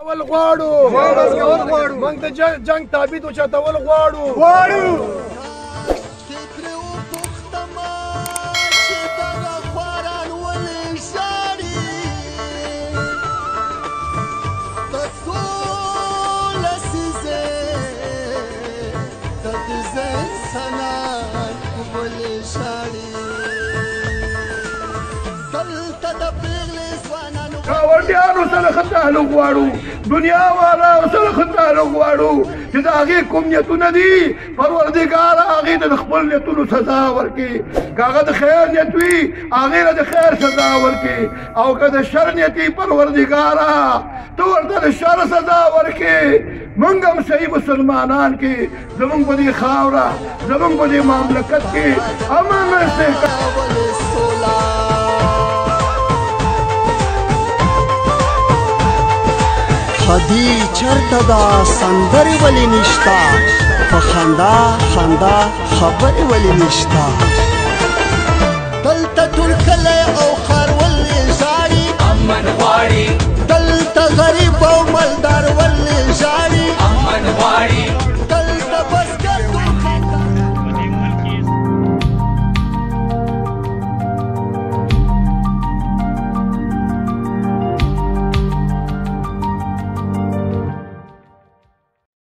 ول غواړو موږ د جنگ تعبید اوچتول غواړو ګاونډیانو سره ښه تعلق غواړو دنیا والاو سره ښه تعلق غواړو چې د هغې کوم نیتونه دي پروردګاره هغې ته د خپل نیتونو سزا ورکړي که هغه د خیر نیت وي هغې له د خیر سزا ورکړي او که د شر نیت وي پروردګاره ته ورته د شر سزا ورکړي موږ هم صحیح مسلمانان کې زموږ په دې خاوره زموږ په دې مملکت کې امن استحکام خدي چرته دا سندرې ولې نشته په خندا خندا خبرې ولې نشته دلته ټول کلی او